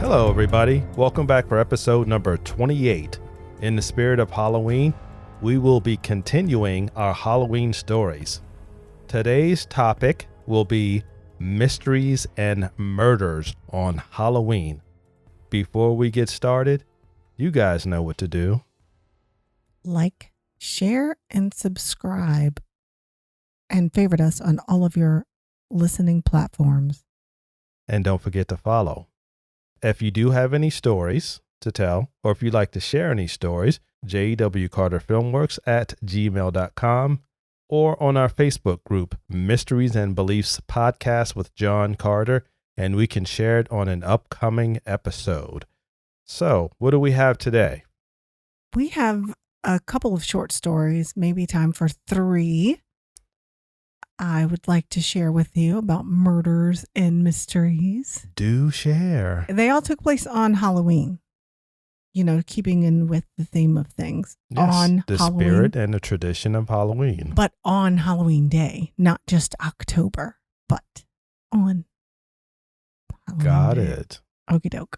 Hello, everybody. Welcome back for episode number 28. In the spirit of Halloween, we will be continuing our Halloween stories. Today's topic will be mysteries and murders on Halloween. Before we get started, you guys know what to do. Like, share, and subscribe, and favorite us on all of your listening platforms. And don't forget to follow. If you do have any stories to tell, or if you'd like to share any stories, jwcarterfilmworks@gmail.com, or on our Facebook group, Mysteries and Beliefs Podcast with John Carter, and we can share it on an upcoming episode. So, what do we have today? We have a couple of short stories, maybe time for 3. I would like to share with you about murders and mysteries. Do share. They all took place on Halloween, keeping in with the theme of things. Yes, on the Halloween, spirit and the tradition of Halloween. but on Halloween Day, not just October, but on Halloween Got Day. it. Okie doke.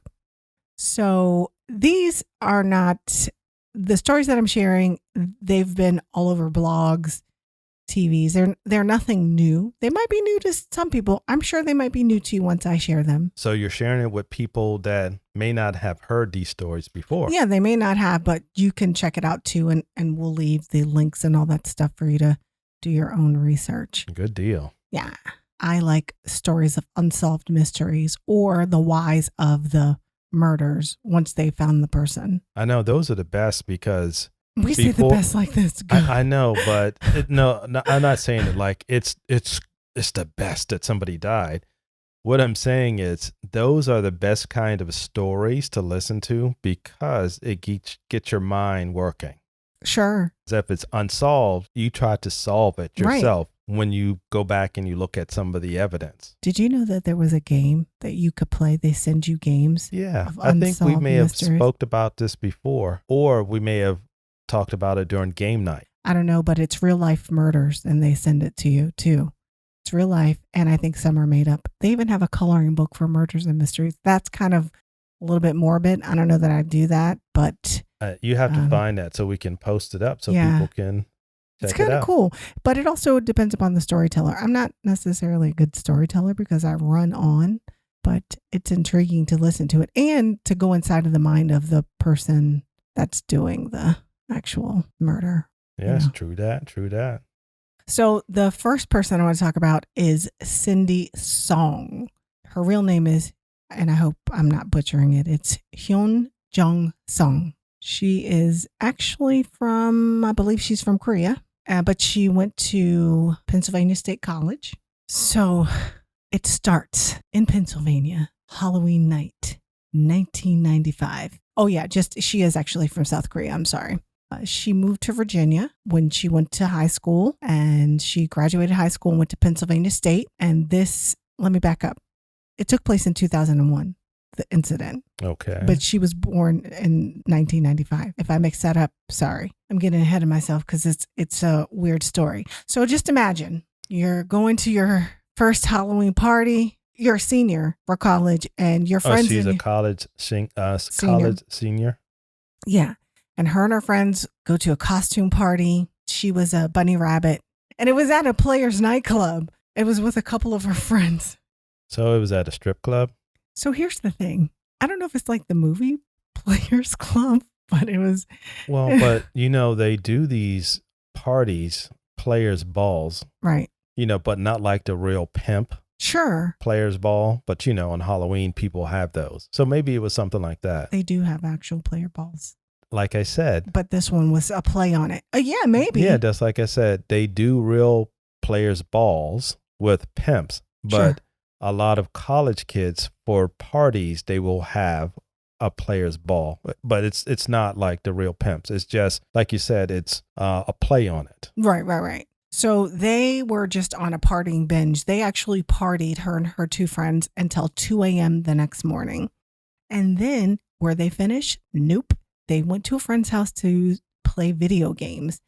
So these are not the stories that I'm sharing. They've been all over blogs, TVs. They're nothing new. They might be new to some people. I'm sure they might be new to you once I share them. So you're sharing it with people that may not have heard these stories before. Yeah, they may not have, but you can check it out too. And we'll leave the links and all that stuff for you to do your own research. Good deal. Yeah. I like stories of unsolved mysteries or the whys of the murders once they found the person. I know those are the best because We say the best like this. I know, but no, I'm not saying it like it's the best that somebody died. What I'm saying is those are the best kind of stories to listen to because it gets your mind working. Sure. If it's unsolved, you try to solve it Right. yourself when you go back and you look at some of the evidence. Did you know that there was a game that you could play? They send you games. Yeah, Of I think we unsolved may have mysteries. spoke about this before, or we may have talked about it during game night. I don't know, but it's real life murders and they send it to you too. It's real life. And I think some are made up. They even have a coloring book for murders and mysteries. That's kind of a little bit morbid. I don't know that I'd do that, but You have to find that so we can post it up so yeah. people can it's check it kind of out. cool. But it also depends upon the storyteller. I'm not necessarily a good storyteller because I run on, but it's intriguing to listen to it and to go inside of the mind of the person that's doing the actual murder. Yes, true that. So the first person I want to talk about is Cindy Song. Her real name is, and I hope I'm not butchering it, it's Hyun Jung Song. She is actually I believe she's from Korea, but she went to Pennsylvania State College. So it starts in Pennsylvania, Halloween night, 1995. Oh yeah, she is actually from South Korea. I'm sorry. She moved to Virginia when she went to high school, and she graduated high school and went to Pennsylvania State. And let me back up. It took place in 2001, the incident. Okay. But she was born in 1995. If I mix that up, sorry. I'm getting ahead of myself because it's a weird story. So just imagine you're going to your first Halloween party. You're a senior for college, and your friends. She's a college senior. Yeah. And her and her friends go to a costume party. She was a bunny rabbit. And it was at a players nightclub. It was with a couple of her friends. So it was at a strip club? So here's the thing. I don't know if it's like the movie Players Club, but it was. Well, but they do these parties, players balls. Right. But not like the real pimp. Sure. Players ball. But on Halloween, people have those. So maybe it was something like that. They do have actual player balls. Like I said. But this one was a play on it. Yeah, maybe. Yeah, just like I said, they do real players balls with pimps. But Sure. a lot of college kids for parties, they will have a players ball. But it's not like the real pimps. It's just, like you said, it's a play on it. Right. So they were just on a partying binge. They actually partied, her and her 2 friends, until 2 a.m. the next morning. And then where they finish? Nope. They went to a friend's house to play video games.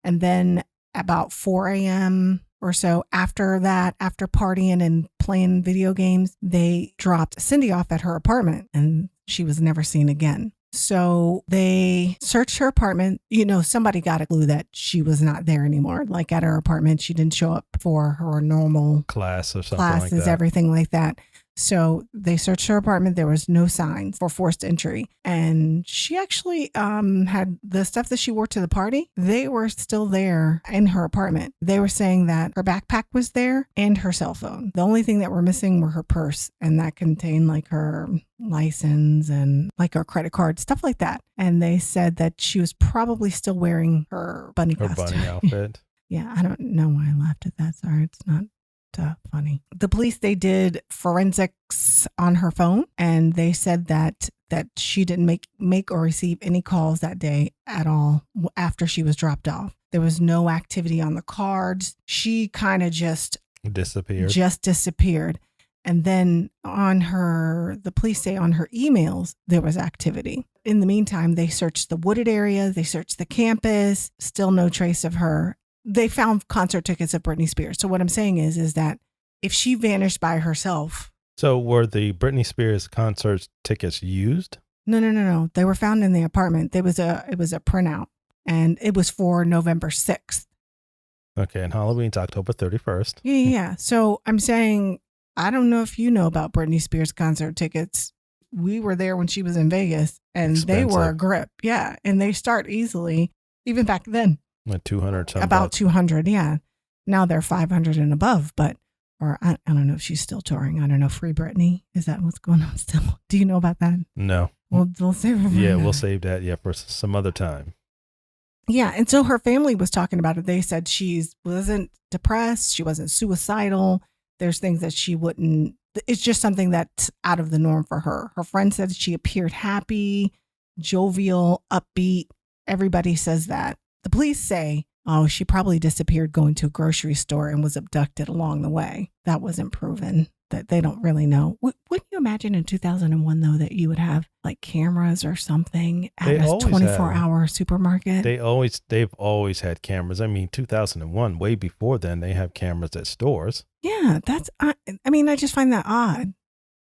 And then about 4 a.m., or so after that, after partying and playing video games, they dropped Cindy off at her apartment and she was never seen again. So they searched her apartment. Somebody got a clue that she was not there anymore. Like at her apartment, she didn't show up for her normal class or something classes, like that. everything like that. So they searched her apartment. There was no signs for forced entry. And she actually had the stuff that she wore to the party. They were still there in her apartment. They were saying that her backpack was there and her cell phone. The only thing that were missing were her purse, and that contained like her license and like her credit card, stuff like that. And they said that she was probably still wearing her bunny costume. Bunny outfit. Yeah, I don't know why I laughed at that. Sorry, it's not funny. The police, they did forensics on her phone, and they said that she didn't make or receive any calls that day at all after she was dropped off. There was no activity on the cards. She kind of just disappeared. And then the police say on her emails, there was activity. In the meantime, they searched the wooded area. They searched the campus. Still no trace of her. They found concert tickets of Britney Spears. So what I'm saying is that if she vanished by herself. So were the Britney Spears concert tickets used? No. They were found in the apartment. It was a printout, and it was for November 6th. Okay. And Halloween's October 31st. Yeah. So I'm saying, I don't know if you know about Britney Spears concert tickets. We were there when she was in Vegas, and they were a grip. Yeah. And they start easily, even back then. Like 200 something. About 200, yeah. Now they're 500 and above, or I don't know if she's still touring. I don't know. Free Britney. Is that what's going on still? Do you know about that? No. We'll save it. Yeah, we'll save that. Yeah, for some other time. Yeah, and so her family was talking about it. They said she wasn't depressed. She wasn't suicidal. There's things that she wouldn't. It's just something that's out of the norm for her. Her friend said she appeared happy, jovial, upbeat. Everybody says that. The police say, oh, she probably disappeared going to a grocery store and was abducted along the way. That wasn't proven. That they don't really know. Wouldn't you imagine in 2001, though, that you would have like cameras or something at a 24-hour supermarket? They've always had cameras. I mean, 2001, way before then, they have cameras at stores. Yeah, I just find that odd.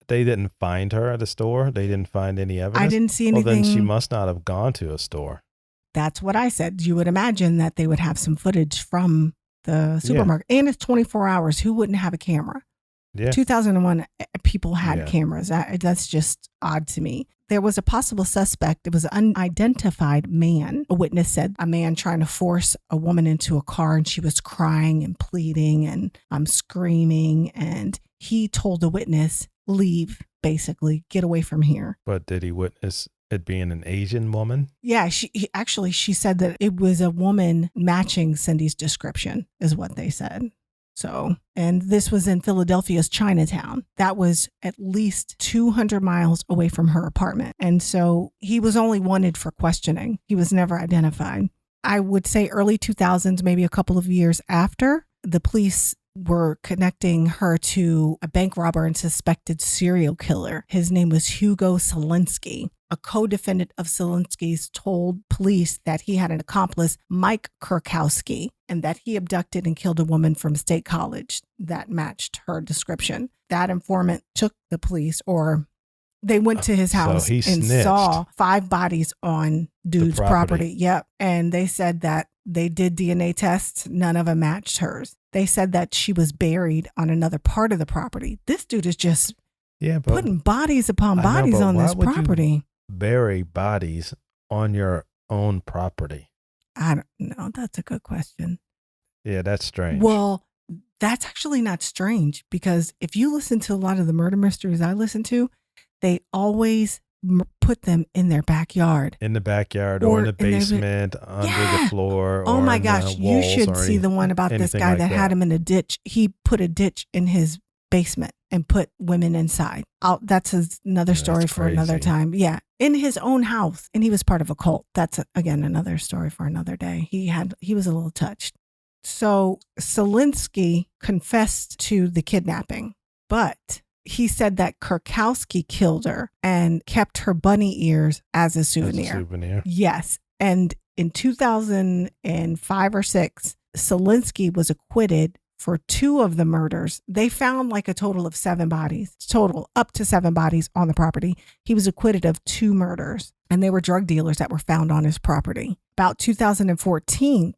They didn't find her at a store? They didn't find any evidence? I didn't see anything. Well, then she must not have gone to a store. That's what I said. You would imagine that they would have some footage from the supermarket. Yeah. And it's 24 hours. Who wouldn't have a camera? Yeah. 2001, people had cameras. That's just odd to me. There was a possible suspect. It was an unidentified man. A witness said a man trying to force a woman into a car, and she was crying and pleading and screaming. And he told the witness, leave, basically, get away from here. But did he witness it being an Asian woman? Yeah, she said that it was a woman matching Cindy's description, is what they said. So, and this was in Philadelphia's Chinatown. That was at least 200 miles away from her apartment. And so he was only wanted for questioning. He was never identified. I would say early 2000s, maybe a couple of years after, the police were connecting her to a bank robber and suspected serial killer. His name was Hugo Selinski. A co-defendant of Selinski's told police that he had an accomplice, Mike Kurkowski, and that he abducted and killed a woman from State College that matched her description. That informant took the police, or they went to his house and snitched. Saw 5 bodies on dude's property. Yep. And they said that they did DNA tests. None of them matched hers. They said that she was buried on another part of the property. This dude is just putting bodies upon bodies on this property. Bury bodies on your own property? I don't know. That's a good question. Yeah, that's strange. Well, that's actually not strange, because if you listen to a lot of the murder mysteries I listen to, they always put them in their backyard. In the backyard or in the basement, under the floor. Oh my gosh, you should see the one about this guy that had him in a ditch. He put a ditch in his basement and put women inside. That's another story for another time. Yeah, in his own house, and he was part of a cult. That's again another story for another day. He was a little touched. So Selinski confessed to the kidnapping, but he said that Kurkowski killed her and kept her bunny ears as a souvenir. Yes, and in 2005 or 6, Selinski was acquitted for 2 of the murders. They found like a total of 7 bodies, up to 7 bodies on the property. He was acquitted of 2 murders, and they were drug dealers that were found on his property. About 2014,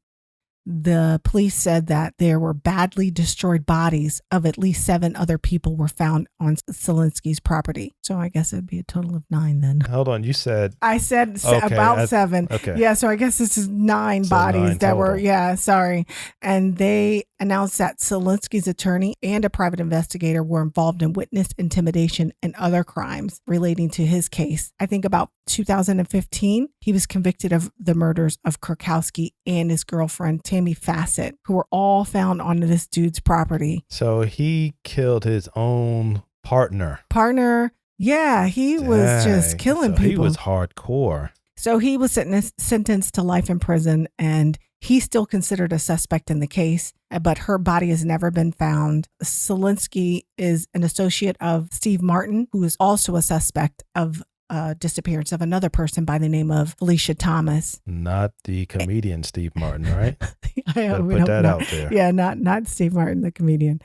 the police said that there were badly destroyed bodies of at least 7 other people were found on Selinsky's property. So I guess it'd be a total of 9 then. Hold on, you said... I said about 7. Okay. Yeah, so I guess this is 9 bodies 9 that total. were, sorry. And they announced that Selinsky's attorney and a private investigator were involved in witness intimidation and other crimes relating to his case. I think about 2015, he was convicted of the murders of Kurkowski and his girlfriend, Tammy Fassett, who were all found on this dude's property. So he killed his own partner. Yeah, he was just killing people. He was hardcore. So he was sentenced to life in prison, and he's still considered a suspect in the case, but her body has never been found. Selinsky is an associate of Steve Martin, who is also a suspect of disappearance of another person by the name of Felicia Thomas. Not the comedian Steve Martin, right? Put that out there. Yeah, not Steve Martin, the comedian.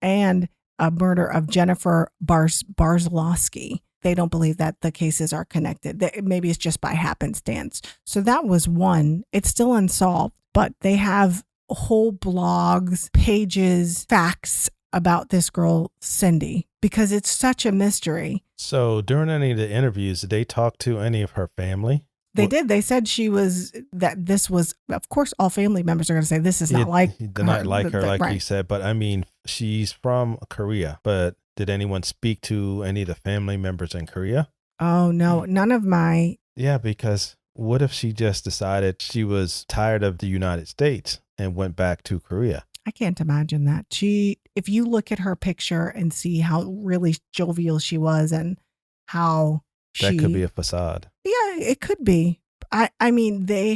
And a murder of Jennifer Barzlowski. They don't believe that the cases are connected. Maybe it's just by happenstance. So that was one. It's still unsolved, but they have whole blogs, pages, facts about this girl, Cindy, because it's such a mystery. So during any of the interviews, did they talk to any of her family? They did. They said this was, of course, all family members are going to say this is not like her. They're not like her, like right. you said. But I mean, she's from Korea. But did anyone speak to any of the family members in Korea? Oh, no, none of my. Yeah, because what if she just decided she was tired of the United States and went back to Korea? I can't imagine that. If you look at her picture and see how really jovial she was and how that could be a facade. Yeah, it could be. I mean, they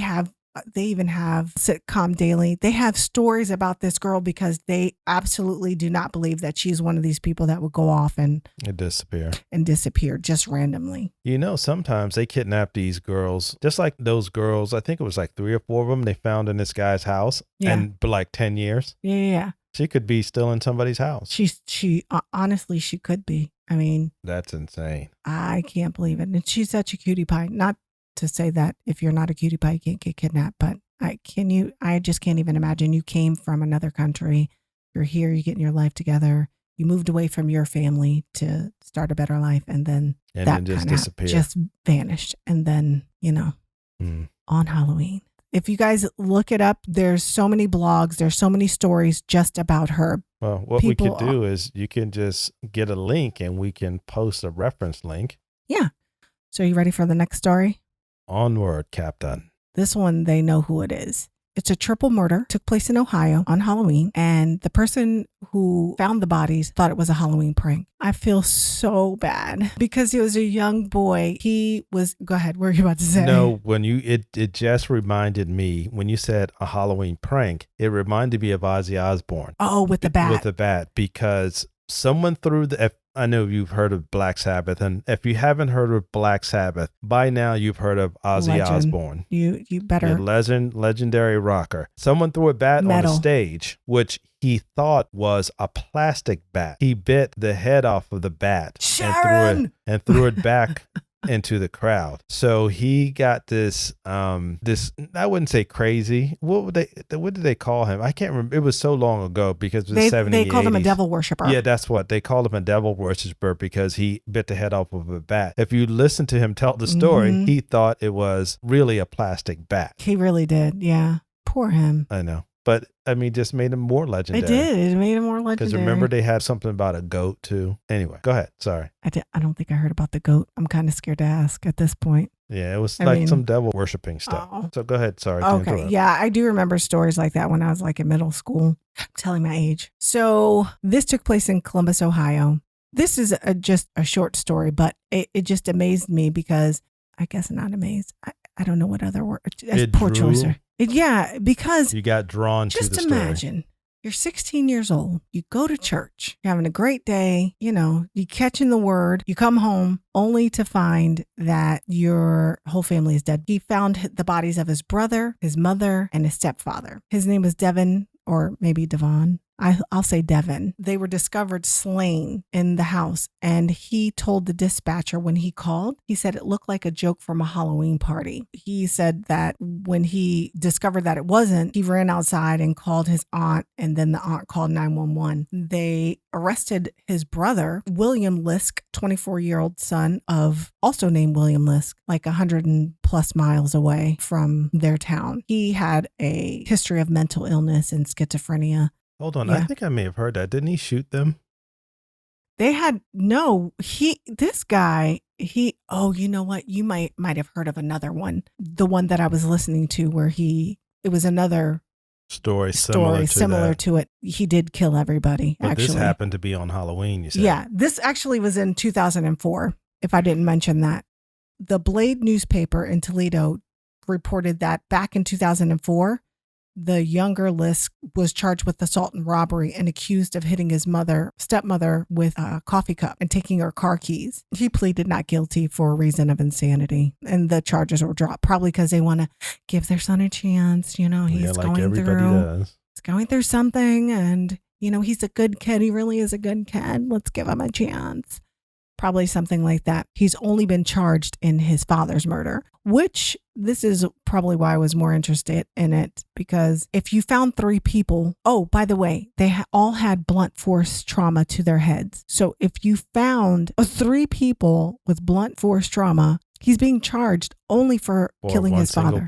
even have Sitcom Daily. They have stories about this girl because they absolutely do not believe that she's one of these people that would go off and disappear just randomly. You know, sometimes they kidnap these girls, just like those girls. I think it was like 3 or 4 of them they found in this guy's house, and for like 10 years. Yeah. She could be still in somebody's house. She honestly, she could be. I mean, that's insane. I can't believe it. And she's such a cutie pie. Not to say that if you're not a cutie pie, you can't get kidnapped, but I just can't even imagine. You came from another country. You're here, you're getting your life together. You moved away from your family to start a better life. And then just disappeared. Just vanished. And then, on Halloween. If you guys look it up, there's so many blogs, there's so many stories just about her. Well, what we could do is you can just get a link and we can post a reference link. Yeah. So you ready for the next story? Onward, Captain. This one, they know who it is. It's a triple murder, took place in Ohio on Halloween, and the person who found the bodies thought it was a Halloween prank. I feel so bad because he was a young boy. Go ahead, what were you about to say? No, it just reminded me, when you said a Halloween prank, it reminded me of Ozzy Osbourne. Oh, with the bat. With the bat, because someone threw I know you've heard of Black Sabbath, and if you haven't heard of Black Sabbath, by now you've heard of Ozzy Osbourne. You better. Legendary rocker. Someone threw a bat on the stage, which he thought was a plastic bat. He bit the head off of the bat and threw it back into the crowd. So he got this I wouldn't say crazy. What did they call him? I can't remember. It was so long ago because it was the 70s. They called him a devil worshiper. Yeah, that's what they called him, a devil worshiper, because he bit the head off of a bat. If you listen to him tell the story, he thought it was really a plastic bat. He really did. Yeah. Poor him. I know. But I mean, just made him more legendary. It did. It made him more legendary. Because remember, they had something about a goat too. Anyway, go ahead. Sorry. I don't think I heard about the goat. I'm kind of scared to ask at this point. Yeah, it was some devil worshiping stuff. Oh. So go ahead. Sorry. Okay. Yeah, I do remember stories like that when I was like in middle school. I'm telling my age. So this took place in Columbus, Ohio. This is just a short story, but it just amazed me because I guess not amazed. I don't know what other word. Poor choice. Yeah, because you got drawn to the story. Just imagine, you're 16 years old, you go to church, you're having a great day, you catching the word, you come home only to find that your whole family is dead. He found the bodies of his brother, his mother, and his stepfather. His name was Devin, or maybe Devon. I'll say Devin. They were discovered slain in the house. And he told the dispatcher when he called, he said it looked like a joke from a Halloween party. He said that when he discovered that it wasn't, he ran outside and called his aunt, and then the aunt called 911. They arrested his brother, William Lisk, 24-year-old son of also named William Lisk, like 100+ miles away from their town. He had a history of mental illness and schizophrenia. Hold on. Yeah. I think I may have heard that. Didn't he shoot them? They had this guy, you know what? You might have heard of another one. The one that I was listening to where it was another story similar to it. He did kill everybody, but actually. This happened to be on Halloween, you said? Yeah, this actually was in 2004, if I didn't mention that. The Blade newspaper in Toledo reported that back in 2004, the younger Lisk was charged with assault and robbery and accused of hitting his stepmother with a coffee cup and taking her car keys. He pleaded not guilty for a reason of insanity, and the charges were dropped, probably because they want to give their son a chance. You know, he's going through something, and you know, he's a good kid. He really is a good kid. Let's give him a chance. Probably something like that. He's only been charged in his father's murder, which this is probably why I was more interested in it, because if you found 3 people, oh, by the way, they all had blunt force trauma to their heads. So if you found 3 people with blunt force trauma, he's being charged only for killing his father.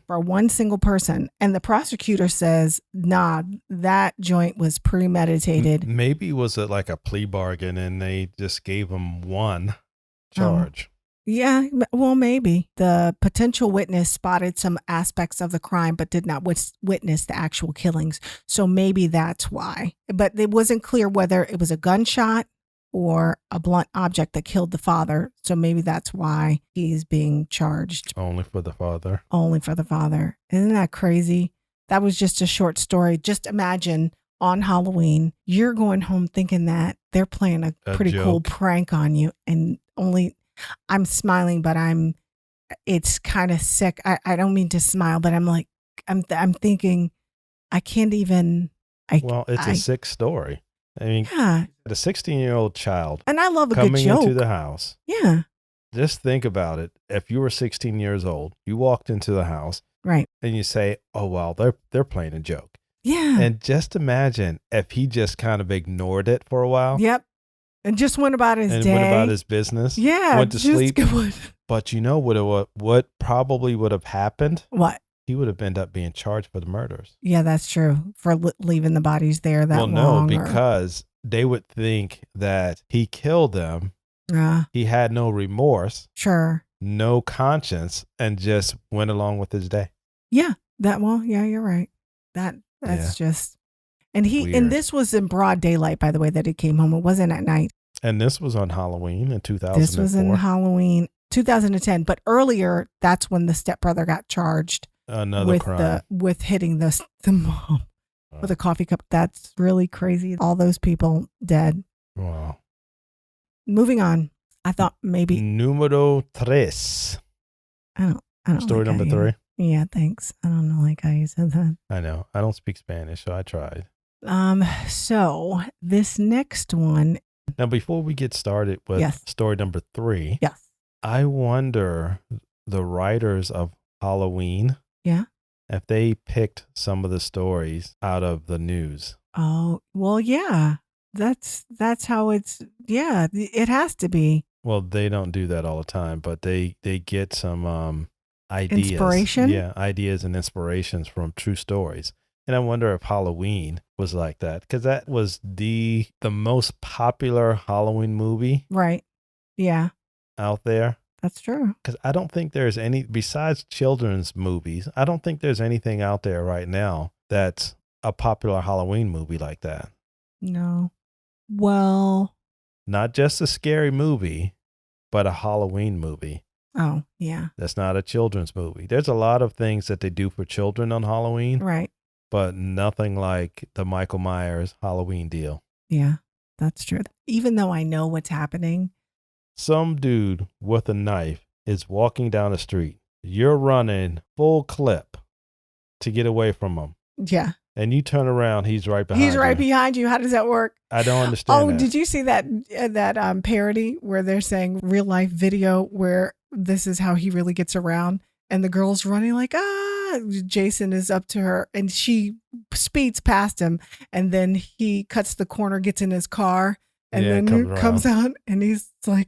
For one single person. And the prosecutor says, nah, that joint was premeditated. Maybe was it like a plea bargain and they just gave him one charge? Yeah, well, maybe. The potential witness spotted some aspects of the crime, but did not witness the actual killings. So maybe that's why. But it wasn't clear whether it was a gunshot or a blunt object that killed the father. So maybe that's why he's being charged. Only for the father. Only for the father. Isn't that crazy? That was just a short story. Just imagine on Halloween, you're going home thinking that they're playing a pretty cool prank on you, and I'm smiling, but it's kind of sick. I don't mean to smile, but I'm thinking I can't even. It's a sick story. I mean, yeah. A 16-year-old child. And I love a good joke. Coming into the house. Yeah. Just think about it. If you were 16 years old, you walked into the house. Right. And you say, oh, well, they're playing a joke. Yeah. And just imagine if he just kind of ignored it for a while. Yep. And just went about his day. Went about his business. Yeah. Went to sleep. But you know what probably would have happened? What? He would have ended up being charged for the murders. Yeah, that's true. For leaving the bodies there that long. Well, no, because they would think that he killed them. He had no remorse. Sure. No conscience, and just went along with his day. Yeah. You're right. That's just, and this was in broad daylight, by the way, that he came home. It wasn't at night. And this was on Halloween in 2004. This was in Halloween 2010, but earlier, that's when the stepbrother got charged. Another crime. With hitting the mom with a coffee cup. That's really crazy. All those people dead. Wow. Moving on. I thought maybe. Numero tres. I don't. Story number 3. Yeah, thanks. I don't know like how you said that. I know. I don't speak Spanish, so I tried. So this next one. Now, before we get started with story number 3. Yes. I wonder the writers of Halloween. Yeah. If they picked some of the stories out of the news. Oh, well, yeah. That's how it has to be. Well, they don't do that all the time, but they get some ideas. Inspiration? Yeah, ideas and inspirations from true stories. And I wonder if Halloween was like that, because that was the most popular Halloween movie. Right. Yeah. Out there. That's true. Because I don't think there's any, besides children's movies, I don't think there's anything out there right now that's a popular Halloween movie like that. No. Well. Not just a scary movie, but a Halloween movie. Oh, yeah. That's not a children's movie. There's a lot of things that they do for children on Halloween. Right. But nothing like the Michael Myers Halloween deal. Yeah, that's true. Even though I know what's happening. Some dude with a knife is walking down the street. You're running full clip to get away from him. Yeah. And you turn around, he's right behind you. He's right behind you. How does that work? I don't understand. Oh, that. did you see that parody where they're saying real life video where this is how he really gets around, and the girl's running like, Jason is up to her and she speeds past him, and then he cuts the corner, gets in his car, and then he comes out and he's like,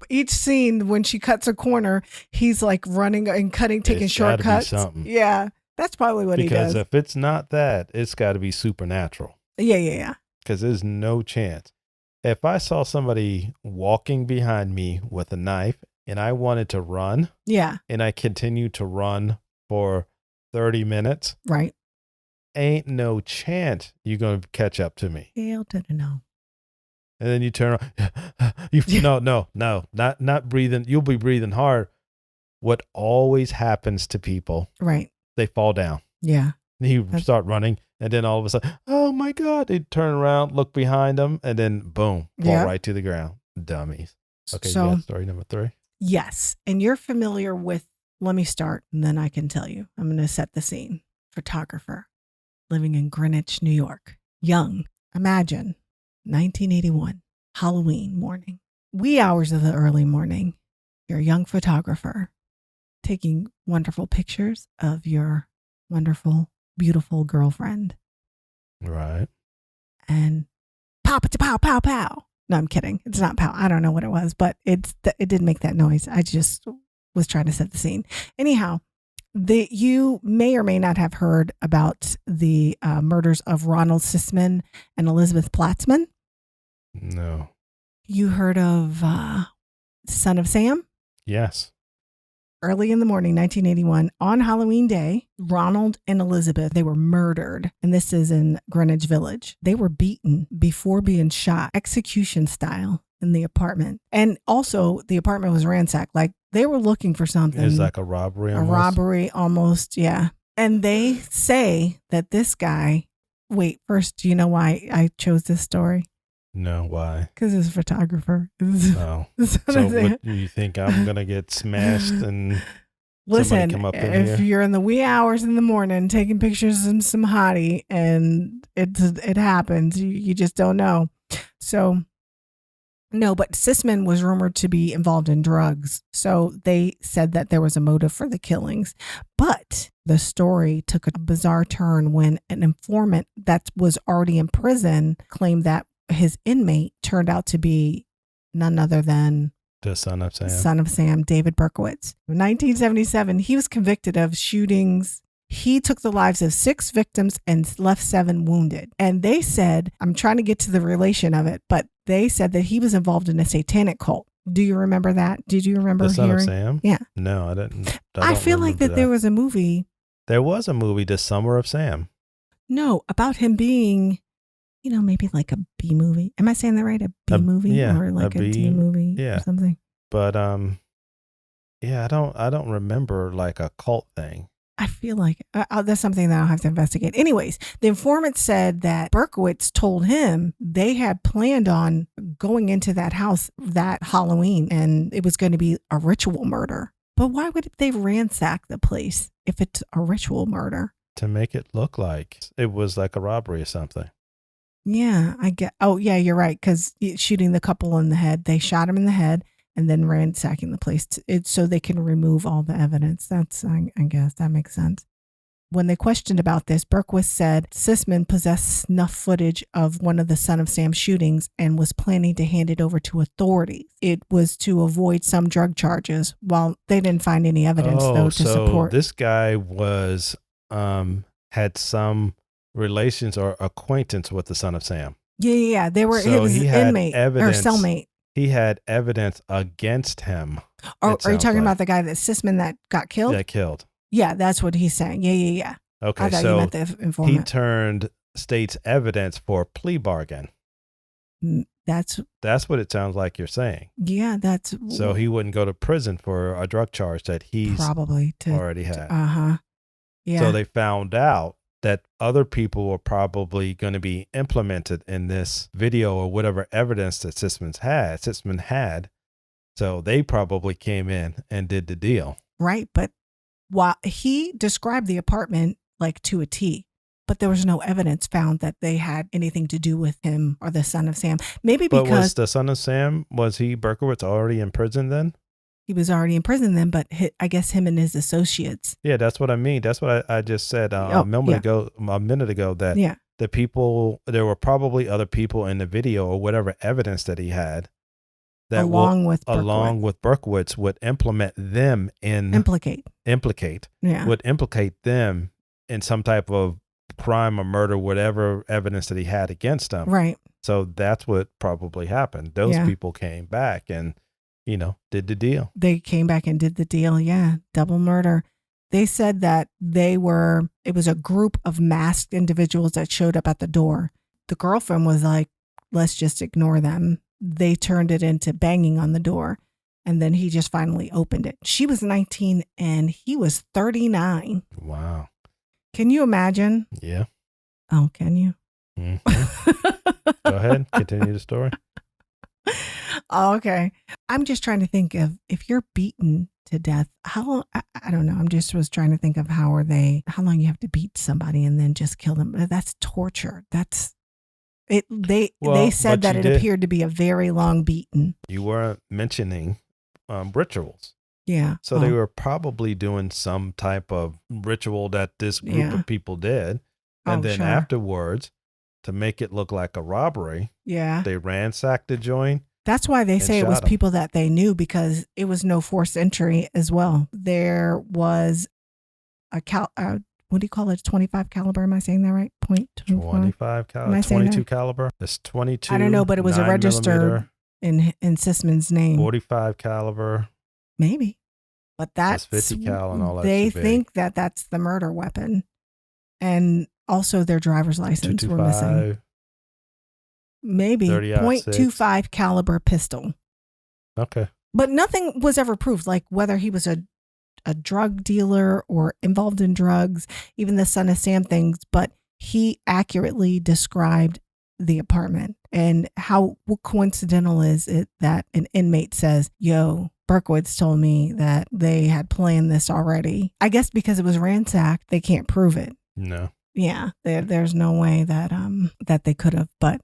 each scene when she cuts a corner, he's like running and cutting, taking shortcuts. Yeah, that's probably what he does. Because if it's not that, it's got to be supernatural. Yeah. Because there's no chance. If I saw somebody walking behind me with a knife and I wanted to run, and I continued to run for 30 minutes, right? Ain't no chance you're going to catch up to me. Hell to the no. And then you turn around. No, not breathing. You'll be breathing hard. What always happens to people, right? They fall down. Yeah. You start running, and then all of a sudden, oh my God, they turn around, look behind them, and then boom, fall right to the ground. Dummies. Okay, so, you got story number 3? Yes. And you're familiar with, let me start, and then I can tell you. I'm going to set the scene. Photographer, living in Greenwich, New York. Young. Imagine 1981, Halloween morning. Wee hours of the early morning. You're a young photographer taking wonderful pictures of your wonderful, beautiful girlfriend. Right. And pow, pow, pow, pow. No, I'm kidding. It's not pow. I don't know what it was, but it didn't make that noise. I just was trying to set the scene. Anyhow, you may or may not have heard about the murders of Ronald Sisman and Elizabeth Platzman. No. You heard of Son of Sam? Yes. Early in the morning, 1981, on Halloween Day, Ronald and Elizabeth, they were murdered. And this is in Greenwich Village. They were beaten before being shot, execution style, in the apartment. And also, the apartment was ransacked. Like, they were looking for something. It's like a robbery almost. A robbery almost, yeah. And they say that this guy, wait, first, do you know why I chose this story? No, why? Because he's a photographer. Oh. So what, you think I'm going to get smashed and listen, come up in if here? You're in the wee hours in the morning taking pictures of some hottie and it happens, you just don't know. So, no, but Sisman was rumored to be involved in drugs. So they said that there was a motive for the killings. But the story took a bizarre turn when an informant that was already in prison claimed that his inmate turned out to be none other than the son of Sam, David Berkowitz. In 1977, he was convicted of shootings. He took the lives of 6 victims and left 7 wounded. And they said, I'm trying to get to the relation of it, but they said that he was involved in a satanic cult. Do you remember that? Did you remember the son hearing? of Sam? Yeah. No, I didn't. I feel like that there was a movie. There was a movie, The Summer of Sam. No, about him being, maybe like a B movie. Am I saying that right? A B movie? Yeah, or like a D movie or something? But I don't remember like a cult thing. I feel like that's something that I'll have to investigate. Anyways, the informant said that Berkowitz told him they had planned on going into that house that Halloween and it was going to be a ritual murder. But why would they ransack the place if it's a ritual murder? To make it look like it was like a robbery or something. Yeah, I get. Oh, yeah, you're right. Because shooting the couple in the head, they shot him in the head and then ransacking the place so they can remove all the evidence. I guess that makes sense. When they questioned about this, Berkowitz said Sisman possessed snuff footage of one of the Son of Sam shootings and was planning to hand it over to authorities. It was to avoid some drug charges. While they didn't find any evidence, to support. This guy was had some relations or acquaintance with the Son of Sam. Yeah. They were his inmate or cellmate. He had evidence against him. Are you talking about the guy that Sisman that got killed? That killed. Yeah, that's what he's saying. Yeah. Okay, I thought so you meant the informant. He turned state's evidence for a plea bargain. That's what it sounds like you're saying. Yeah, that's so he wouldn't go to prison for a drug charge that he's probably already had. Yeah. So they found out that other people were probably going to be implemented in this video or whatever evidence that Sisman had. So they probably came in and did the deal. Right. But while he described the apartment like to a T, but there was no evidence found that they had anything to do with him or the son of Sam. Maybe But because was the son of Sam, was he Berkowitz already in prison then? he was already in prison then, but I guess him and his associates. Yeah, that's what I mean. That's what I just said a minute ago that Yeah. the people, there were probably other people in the video or whatever evidence that he had that along with Berkowitz would implement them in implicate would implicate them in some type of crime or murder, whatever evidence that he had against them. Right. So that's what probably happened. Those people came back and, did the deal. They came back and did the deal. Yeah. Double murder. They said that it was a group of masked individuals that showed up at the door. The girlfriend was like, let's just ignore them. They turned it into banging on the door. And then he just finally opened it. She was 19 and he was 39. Wow. Can you imagine? Yeah. Oh, can you? Mm-hmm. Go ahead. Continue the story. Oh, okay. I'm just trying to think of if you're beaten to death, how long, I don't know. Was trying to think of how long you have to beat somebody and then just kill them. That's torture. That's it. They said that it appeared to be a very long beating. You weren't mentioning rituals. Yeah. So they were probably doing some type of ritual that this group of people did. And then afterwards, to make it look like a robbery, they ransacked the joint. That's why they say it was people that they knew, because it was no forced entry as well. There was a what do you call it? 25 caliber. Am I saying that right? 25 caliber. 22 caliber. It's 22. I don't know, but it was a registered in Sisman's name. 45 caliber. Maybe, but that's 50 cal and all that. They think that that's the murder weapon, and also their driver's license were missing. Maybe .25 caliber pistol. Okay. But nothing was ever proved, like whether he was a drug dealer or involved in drugs, even the son of Sam things, but he accurately described the apartment. And what coincidental is it that an inmate says, yo, Berkowitz told me that they had planned this already. I guess because it was ransacked, they can't prove it. No. Yeah, there's no way that they could have. But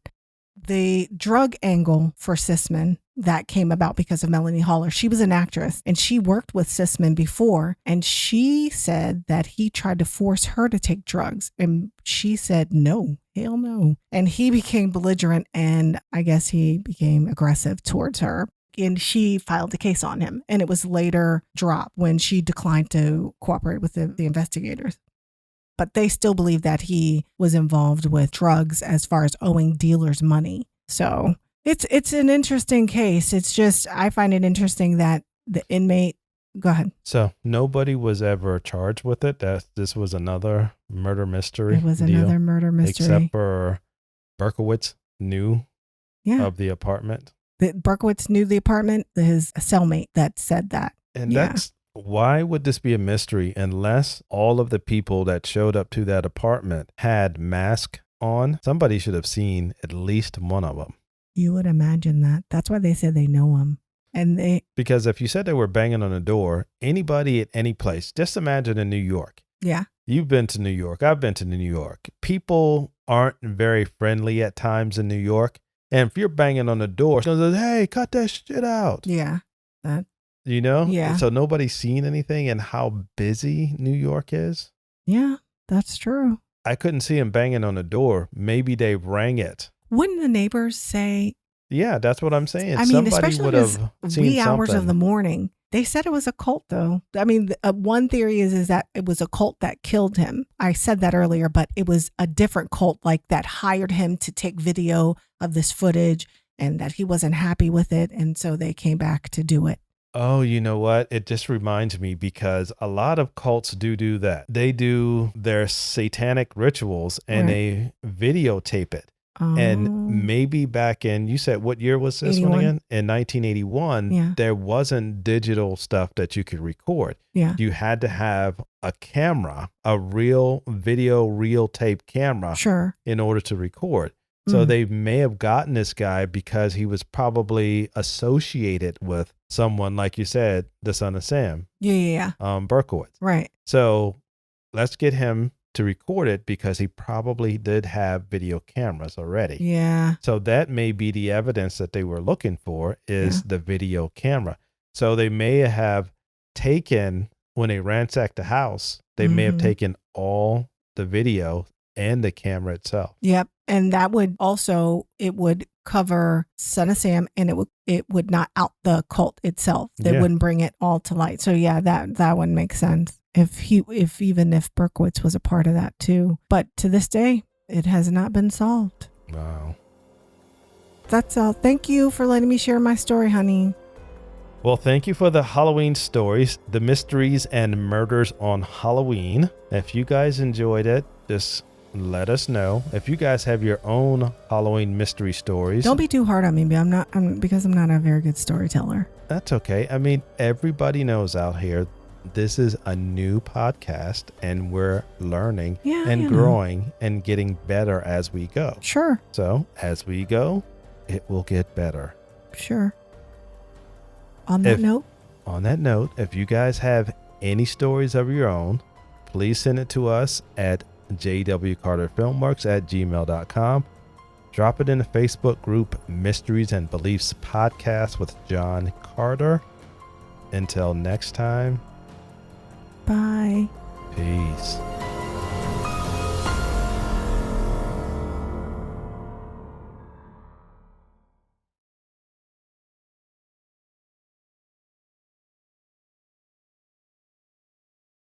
the drug angle for Sisman, that came about because of Melanie Haller. She was an actress and she worked with Sisman before. And she said that he tried to force her to take drugs. And she said, no, hell no. And he became belligerent and I guess he became aggressive towards her. And she filed a case on him. And it was later dropped when she declined to cooperate with the investigators. But they still believe that he was involved with drugs as far as owing dealers money. So it's an interesting case. It's just, I find it interesting that the inmate, go ahead. So nobody was ever charged with it. This was another murder mystery. It was another murder mystery. Except for Berkowitz knew of the apartment. Berkowitz knew the apartment, his cellmate that said that. And why would this be a mystery unless all of the people that showed up to that apartment had masks on? Somebody should have seen at least one of them. You would imagine that. That's why they said they know him. Because if you said they were banging on the door, anybody at any place, just imagine in New York. Yeah. You've been to New York. I've been to New York. People aren't very friendly at times in New York. And if you're banging on the door, someone says, hey, cut that shit out. Yeah. Yeah. So nobody's seen anything and how busy New York is. Yeah, that's true. I couldn't see him banging on the door. Maybe they rang it. Wouldn't the neighbors say? Yeah, that's what I'm saying. I mean, especially wee hours something. of the morning. They said it was a cult, though. I mean, one theory is that it was a cult that killed him. I said that earlier, but it was a different cult, like that hired him to take video of this footage and that he wasn't happy with it. And so they came back to do it. Oh, you know what? It just reminds me because a lot of cults do that. They do their satanic rituals and they videotape it. And maybe back in, you said, what year was this 81. one again? In 1981, there wasn't digital stuff that you could record. Yeah. You had to have a camera, a real video, real tape camera in order to record. So they may have gotten this guy because he was probably associated with someone, like you said, the son of Sam. Yeah. Berkowitz. Right. So let's get him to record it because he probably did have video cameras already. Yeah. So that may be the evidence that they were looking for is the video camera. So they may have taken, when they ransacked the house, they may have taken all the video and the camera itself. Yep. And that would also, it would cover Son of Sam, and it would not out the cult itself. They wouldn't bring it all to light. So yeah, that would make sense. If Berkowitz was a part of that too. But to this day, it has not been solved. Wow. That's all. Thank you for letting me share my story, honey. Well, thank you for the Halloween stories, the mysteries and murders on Halloween. If you guys enjoyed it, just let us know. If you guys have your own Halloween mystery stories. Don't be too hard on me, because I'm not a very good storyteller. That's okay. I mean, everybody knows out here, this is a new podcast and we're learning and growing and getting better as we go. Sure. So as we go, it will get better. Sure. On that note, if you guys have any stories of your own, please send it to us at jwcarterfilmworks@gmail.com. Drop it in the Facebook group Mysteries and Beliefs Podcast with John Carter. Until next time. Bye. Peace.